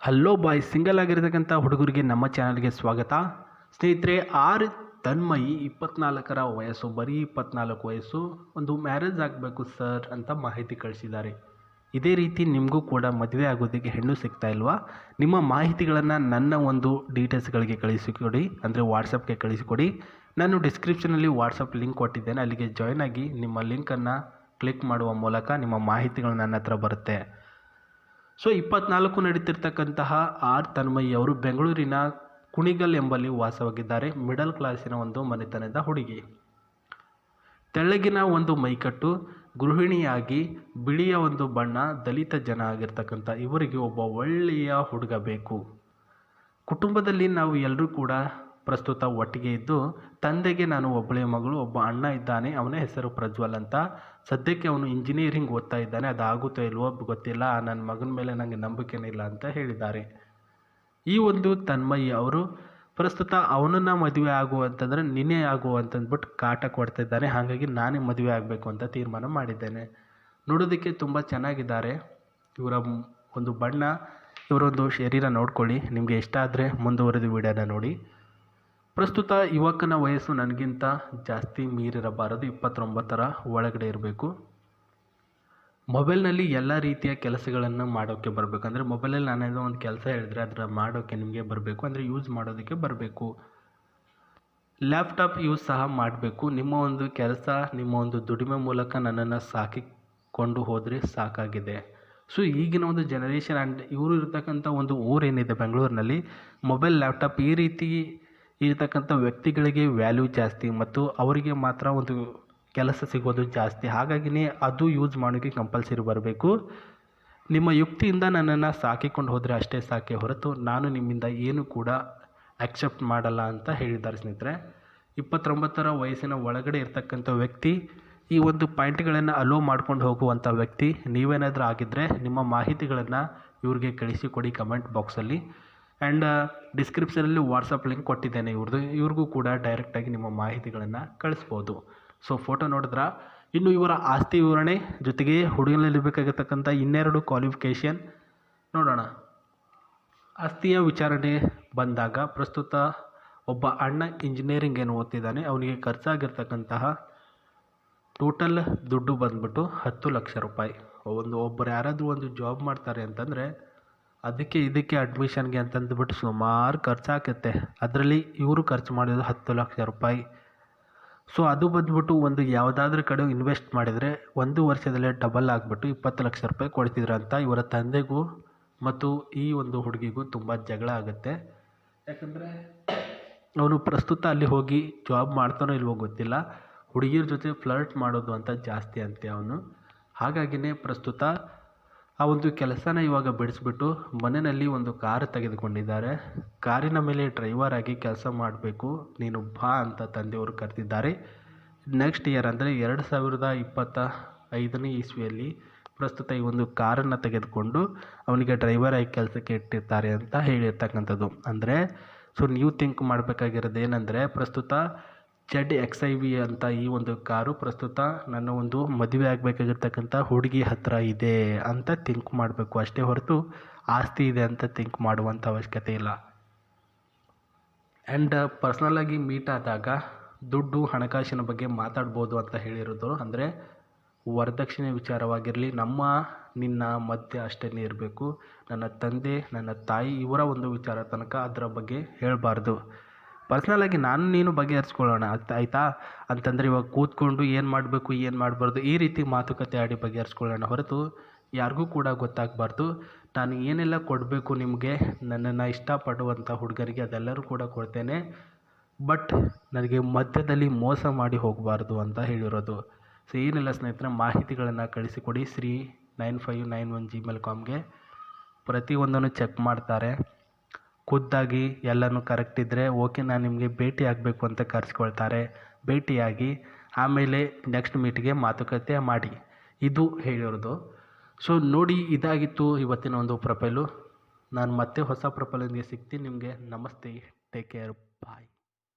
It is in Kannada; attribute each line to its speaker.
Speaker 1: ಹಲೋ ಬಾಯ್, ಸಿಂಗಲ್ ಆಗಿರತಕ್ಕಂಥ ಹುಡುಗರಿಗೆ ನಮ್ಮ ಚಾನಲ್ಗೆ ಸ್ವಾಗತ. ಸ್ನೇಹಿತರೆ, ಆರ್ ತನ್ಮಯಿ 24ರ ವಯಸ್ಸು, ಬರೀ 24 ವಯಸ್ಸು, ಒಂದು ಮ್ಯಾರೇಜ್ ಆಗಬೇಕು ಸರ್ ಅಂತ ಮಾಹಿತಿ ಕಳಿಸಿದ್ದಾರೆ. ಇದೇ ರೀತಿ ನಿಮಗೂ ಕೂಡ ಮದುವೆ ಆಗೋದಕ್ಕೆ ಹೆಣ್ಣು ಸಿಗ್ತಾ ಇಲ್ವಾ? ನಿಮ್ಮ ಮಾಹಿತಿಗಳನ್ನು ನನ್ನ ಒಂದು ಡೀಟೇಲ್ಸ್ಗಳಿಗೆ ಕಳಿಸಿಕೊಡಿ, ಅಂದರೆ ವಾಟ್ಸಪ್ಗೆ ಕಳಿಸಿಕೊಡಿ. ನಾನು ಡಿಸ್ಕ್ರಿಪ್ಷನಲ್ಲಿ ವಾಟ್ಸಪ್ ಲಿಂಕ್ ಕೊಟ್ಟಿದ್ದೇನೆ, ಅಲ್ಲಿಗೆ ಜಾಯ್ನ್ ಆಗಿ ನಿಮ್ಮ ಲಿಂಕನ್ನು ಕ್ಲಿಕ್ ಮಾಡುವ ಮೂಲಕ ನಿಮ್ಮ ಮಾಹಿತಿಗಳು ನನ್ನ ಹತ್ರ ಬರುತ್ತೆ. ಸೊ 24 ನಡೀತಿರ್ತಕ್ಕಂತಹ ಆರ್ ತನ್ಮಯಿ ಅವರು ಬೆಂಗಳೂರಿನ ಕುಣಿಗಲ್ ಎಂಬಲ್ಲಿ ವಾಸವಾಗಿದ್ದಾರೆ. ಮಿಡಲ್ ಕ್ಲಾಸಿನ ಒಂದು ಮನೆತನದ ಹುಡುಗಿ, ತೆಳ್ಳಗಿನ ಒಂದು ಮೈಕಟ್ಟು, ಗೃಹಿಣಿಯಾಗಿ, ಬಿಳಿಯ ಒಂದು ಬಣ್ಣ, ದಲಿತ ಜನ ಆಗಿರ್ತಕ್ಕಂಥ ಇವರಿಗೆ ಒಬ್ಬ ಒಳ್ಳೆಯ ಹುಡುಗ ಬೇಕು. ಕುಟುಂಬದಲ್ಲಿ ನಾವು ಎಲ್ಲರೂ ಕೂಡ ಪ್ರಸ್ತುತ ಒಟ್ಟಿಗೆ ಇದ್ದು, ತಂದೆಗೆ ನಾನು ಒಬ್ಬಳೇ ಮಗಳು, ಒಬ್ಬ ಅಣ್ಣ ಇದ್ದಾನೆ, ಅವನ ಹೆಸರು ಪ್ರಜ್ವಲ್ ಅಂತ. ಸದ್ಯಕ್ಕೆ ಅವನು ಇಂಜಿನಿಯರಿಂಗ್ ಓದ್ತಾ ಇದ್ದಾನೆ, ಅದಾಗುತ್ತೋ ಇಲ್ವೋ ಗೊತ್ತಿಲ್ಲ, ನನ್ನ ಮಗನ ಮೇಲೆ ನನಗೆ ನಂಬಿಕೆನೇ ಇಲ್ಲ ಅಂತ ಹೇಳಿದ್ದಾರೆ. ಈ ಒಂದು ತನ್ಮಯಿ ಅವರು ಪ್ರಸ್ತುತ ಅವನನ್ನು ಮದುವೆ ಆಗುವಂತಂದರೆ ನಿನ್ನೆ ಆಗುವಂತಂದ್ಬಿಟ್ಟು ಕಾಟ ಕೊಡ್ತಾ ಇದ್ದಾನೆ. ಹಾಗಾಗಿ ನಾನೇ ಮದುವೆ ಆಗಬೇಕು ಅಂತ ತೀರ್ಮಾನ ಮಾಡಿದ್ದೇನೆ. ನೋಡೋದಕ್ಕೆ ತುಂಬ ಚೆನ್ನಾಗಿದ್ದಾರೆ. ಇವರ ಒಂದು ಬಣ್ಣ, ಇವರೊಂದು ಶರೀರ ನೋಡ್ಕೊಳ್ಳಿ. ನಿಮಗೆ ಇಷ್ಟ ಆದರೆ ಮುಂದುವರೆದು ವಿಡಿಯೋನ ನೋಡಿ. ಪ್ರಸ್ತುತ ಯುವಕನ ವಯಸ್ಸು ನನಗಿಂತ ಜಾಸ್ತಿ ಮೀರಿರಬಾರದು, 29ರ ಒಳಗಡೆ ಇರಬೇಕು. ಮೊಬೈಲ್ನಲ್ಲಿ ಎಲ್ಲ ರೀತಿಯ ಕೆಲಸಗಳನ್ನು ಮಾಡೋಕ್ಕೆ ಬರಬೇಕು. ಅಂದರೆ ಮೊಬೈಲಲ್ಲಿ ನಾನೇನೋ ಒಂದು ಕೆಲಸ ಹೇಳಿದ್ರೆ ಅದರ ಮಾಡೋಕ್ಕೆ ನಿಮಗೆ ಬರಬೇಕು, ಅಂದರೆ ಯೂಸ್ ಮಾಡೋದಕ್ಕೆ ಬರಬೇಕು. ಲ್ಯಾಪ್ಟಾಪ್ ಯೂಸ್ ಸಹ ಮಾಡಬೇಕು. ನಿಮ್ಮ ಒಂದು ಕೆಲಸ, ನಿಮ್ಮ ಒಂದು ದುಡಿಮೆ ಮೂಲಕ ನನ್ನನ್ನು ಸಾಕಿಕೊಂಡು ಹೋದರೆ ಸಾಕಾಗಿದೆ. ಸೊ ಈಗಿನ ಒಂದು ಜನರೇಷನ್ ಆ್ಯಂಡ್ ಇವರು ಇರ್ತಕ್ಕಂಥ ಒಂದು ಊರೇನಿದೆ ಬೆಂಗಳೂರಿನಲ್ಲಿ, ಮೊಬೈಲ್, ಲ್ಯಾಪ್ಟಾಪ್ ಈ ರೀತಿ ಇರತಕ್ಕಂಥ ವ್ಯಕ್ತಿಗಳಿಗೆ ವ್ಯಾಲ್ಯೂ ಜಾಸ್ತಿ ಮತ್ತು ಅವರಿಗೆ ಮಾತ್ರ ಒಂದು ಕೆಲಸ ಸಿಗೋದು ಜಾಸ್ತಿ. ಹಾಗಾಗಿಯೇ ಅದು ಯೂಸ್ ಮಾಡೋಕ್ಕೆ ಕಂಪಲ್ಸರಿ ಬರಬೇಕು. ನಿಮ್ಮ ಯುಕ್ತಿಯಿಂದ ನನ್ನನ್ನು ಸಾಕಿಕೊಂಡು ಹೋದರೆ ಅಷ್ಟೇ ಸಾಕೆ ಹೊರತು ನಾನು ನಿಮ್ಮಿಂದ ಏನು ಕೂಡ ಆಕ್ಸೆಪ್ಟ್ ಮಾಡಲ್ಲ ಅಂತ ಹೇಳಿದ್ದಾರೆ. ಸ್ನೇಹಿತರೆ, 29ರ ವಯಸ್ಸಿನ ಒಳಗಡೆ ಇರ್ತಕ್ಕಂಥ ವ್ಯಕ್ತಿ, ಈ ಒಂದು ಪಾಯಿಂಟ್ಗಳನ್ನು ಅಲೋ ಮಾಡ್ಕೊಂಡು ಹೋಗುವಂಥ ವ್ಯಕ್ತಿ ನೀವೇನಾದರೂ ಆಗಿದ್ದರೆ ನಿಮ್ಮ ಮಾಹಿತಿಗಳನ್ನು ಇವ್ರಿಗೆ ಕಳಿಸಿಕೊಡಿ ಕಮೆಂಟ್ ಬಾಕ್ಸಲ್ಲಿ. ಆ್ಯಂಡ್ ಡಿಸ್ಕ್ರಿಪ್ಷನಲ್ಲಿ ವಾಟ್ಸಪ್ ಲಿಂಕ್ ಕೊಟ್ಟಿದ್ದೇನೆ ಇವ್ರಿಗೂ ಕೂಡ ಡೈರೆಕ್ಟಾಗಿ ನಿಮ್ಮ ಮಾಹಿತಿಗಳನ್ನು ಕಳಿಸ್ಬೋದು. ಸೊ ಫೋಟೋ ನೋಡಿದ್ರೆ ಇನ್ನು ಇವರ ಆಸ್ತಿ ವಿವರಣೆ ಜೊತೆಗೆ ಹುಡುಗನಲ್ಲಿ ಇರಬೇಕಾಗಿರ್ತಕ್ಕಂಥ ಇನ್ನೆರಡು ಕ್ವಾಲಿಫಿಕೇಷನ್ ನೋಡೋಣ. ಆಸ್ತಿಯ ವಿಚಾರಣೆ ಬಂದಾಗ ಪ್ರಸ್ತುತ ಒಬ್ಬ ಅಣ್ಣ ಇಂಜಿನಿಯರಿಂಗ್ ಏನು ಓದ್ತಿದ್ದಾನೆ, ಅವನಿಗೆ ಖರ್ಚಾಗಿರ್ತಕ್ಕಂತಹ ಟೋಟಲ್ ದುಡ್ಡು ಬಂದ್ಬಿಟ್ಟು 10 ಲಕ್ಷ ರೂಪಾಯಿ. ಒಬ್ಬರು ಯಾರಾದರೂ ಒಂದು ಜಾಬ್ ಮಾಡ್ತಾರೆ ಅಂತಂದರೆ ಅದಕ್ಕೆ ಇದಕ್ಕೆ ಅಡ್ಮಿಷನ್ಗೆ ಅಂತಂದ್ಬಿಟ್ಟು ಸುಮಾರು ಖರ್ಚಾಗುತ್ತೆ. ಅದರಲ್ಲಿ ಇವರು ಖರ್ಚು ಮಾಡಿದ್ದು 10 ಲಕ್ಷ ರೂಪಾಯಿ. ಸೊ ಅದು ಬಂದ್ಬಿಟ್ಟು ಒಂದು ಯಾವುದಾದ್ರೂ ಕಡೆ ಇನ್ವೆಸ್ಟ್ ಮಾಡಿದರೆ 1 ವರ್ಷದಲ್ಲೇ ಡಬಲ್ ಆಗಿಬಿಟ್ಟು 20 ಲಕ್ಷ ರೂಪಾಯಿ ಕೊಡ್ತಿದ್ರಂತ. ಇವರ ತಂದೆಗೂ ಮತ್ತು ಈ ಒಂದು ಹುಡುಗಿಗೂ ತುಂಬ ಜಗಳ ಆಗುತ್ತೆ. ಯಾಕಂದರೆ ಅವನು ಪ್ರಸ್ತುತ ಅಲ್ಲಿ ಹೋಗಿ ಜಾಬ್ ಮಾಡ್ತಾನೋ ಇಲ್ವೋ ಗೊತ್ತಿಲ್ಲ, ಹುಡುಗಿಯರ ಜೊತೆ ಫ್ಲರ್ಟ್ ಮಾಡೋದು ಅಂತ ಜಾಸ್ತಿ ಅಂತೆ ಅವನು. ಹಾಗಾಗಿಯೇ ಪ್ರಸ್ತುತ ಆ ಒಂದು ಕೆಲಸನ ಇವಾಗ ಬಿಡಿಸ್ಬಿಟ್ಟು ಮನೆಯಲ್ಲಿ ಒಂದು ಕಾರು ತೆಗೆದುಕೊಂಡಿದ್ದಾರೆ. ಕಾರಿನ ಮೇಲೆ ಡ್ರೈವರ್ ಆಗಿ ಕೆಲಸ ಮಾಡಬೇಕು ನೀನು ಬಾ ಅಂತ ತಂದೆಯವರು ಕರೆದಿದ್ದಾರೆ. ನೆಕ್ಸ್ಟ್ ಇಯರ್ ಅಂದರೆ 2025ನೇ ಇಸ್ವಿಯಲ್ಲಿ ಪ್ರಸ್ತುತ ಈ ಒಂದು ಕಾರನ್ನು ತೆಗೆದುಕೊಂಡು ಅವನಿಗೆ ಡ್ರೈವರ್ ಆಗಿ ಕೆಲಸಕ್ಕೆ ಇಟ್ಟಿರ್ತಾರೆ ಅಂತ ಹೇಳಿರ್ತಕ್ಕಂಥದ್ದು. ಅಂದರೆ ಸೊ ನೀವು ಥಿಂಕ್ ಮಾಡಬೇಕಾಗಿರೋದು ಏನಂದರೆ, ಪ್ರಸ್ತುತ ZXIV ಅಂತ ಈ ಒಂದು ಕಾರು ಪ್ರಸ್ತುತ ನನ್ನ ಒಂದು ಮದುವೆ ಆಗಬೇಕಾಗಿರ್ತಕ್ಕಂಥ ಹುಡುಗಿ ಹತ್ತಿರ ಇದೆ ಅಂತ ಥಿಂಕ್ ಮಾಡಬೇಕು ಅಷ್ಟೇ ಹೊರತು ಆಸ್ತಿ ಇದೆ ಅಂತ ಥಿಂಕ್ ಮಾಡುವಂಥ ಅವಶ್ಯಕತೆ ಇಲ್ಲ. ಆ್ಯಂಡ್ ಪರ್ಸ್ನಲಾಗಿ ಮೀಟ್ ಆದಾಗ ದುಡ್ಡು, ಹಣಕಾಸಿನ ಬಗ್ಗೆ ಮಾತಾಡ್ಬೋದು ಅಂತ ಹೇಳಿರೋದು. ಅಂದರೆ ವರದಕ್ಷಿಣೆ ವಿಚಾರವಾಗಿರಲಿ ನಿನ್ನ ಮಧ್ಯೆ ಅಷ್ಟೇ ಇರಬೇಕು. ನನ್ನ ತಂದೆ, ನನ್ನ ತಾಯಿ ಇವರ ಒಂದು ವಿಚಾರ ತನಕ ಅದರ ಬಗ್ಗೆ ಹೇಳಬಾರ್ದು. ಪರ್ಸ್ನಲಾಗಿ ನಾನು ನೀನು ಬಗೆಹರಿಸ್ಕೊಳ್ಳೋಣ ಆಯಿತಾ ಅಂತಂದರೆ ಇವಾಗ ಕೂತ್ಕೊಂಡು ಏನು ಮಾಡಬೇಕು ಏನು ಮಾಡಬಾರ್ದು ಈ ರೀತಿ ಮಾತುಕತೆ ಆಡಿ ಬಗೆಹರಿಸ್ಕೊಳ್ಳೋಣ ಹೊರತು ಯಾರಿಗೂ ಕೂಡ ಗೊತ್ತಾಗಬಾರ್ದು. ನಾನು ಏನೆಲ್ಲ ಕೊಡಬೇಕು ನಿಮಗೆ, ನನ್ನನ್ನು ಇಷ್ಟಪಡುವಂಥ ಹುಡುಗರಿಗೆ ಅದೆಲ್ಲರೂ ಕೂಡ ಕೊಡ್ತೇನೆ, ಬಟ್ ನನಗೆ ಮಧ್ಯದಲ್ಲಿ ಮೋಸ ಮಾಡಿ ಹೋಗಬಾರ್ದು ಅಂತ ಹೇಳಿರೋದು. ಸೊ ಏನಿಲ್ಲ ಸ್ನೇಹಿತರೆ, ಮಾಹಿತಿಗಳನ್ನು ಕಳಿಸಿಕೊಡಿ sri9591gmail.comಗೆ. ಪ್ರತಿಯೊಂದನ್ನು ಚೆಕ್ ಮಾಡ್ತಾರೆ, ಖುದ್ದಾಗಿ ಎಲ್ಲನೂ ಕರೆಕ್ಟ್ ಇದ್ದರೆ ಓಕೆ ನಾನು ನಿಮಗೆ ಭೇಟಿ ಆಗಬೇಕು ಅಂತ ಕರೆಸ್ಕೊಳ್ತಾರೆ. ಭೇಟಿಯಾಗಿ ಆಮೇಲೆ ನೆಕ್ಸ್ಟ್ ಮೀಟಿಗೆ ಮಾತುಕತೆ ಮಾಡಿ, ಇದು ಹೇಳಿರೋದು. ಸೊ ನೋಡಿ, ಇದಾಗಿತ್ತು ಇವತ್ತಿನ ಒಂದು ಪ್ರೊಫೈಲು. ನಾನು ಮತ್ತೆ ಹೊಸ ಪ್ರೊಫೈಲೊಂದಿಗೆ ಸಿಗ್ತೀನಿ. ನಿಮಗೆ ನಮಸ್ತೆ, ಟೇಕ್ ಕೇರ್, ಬಾಯ್.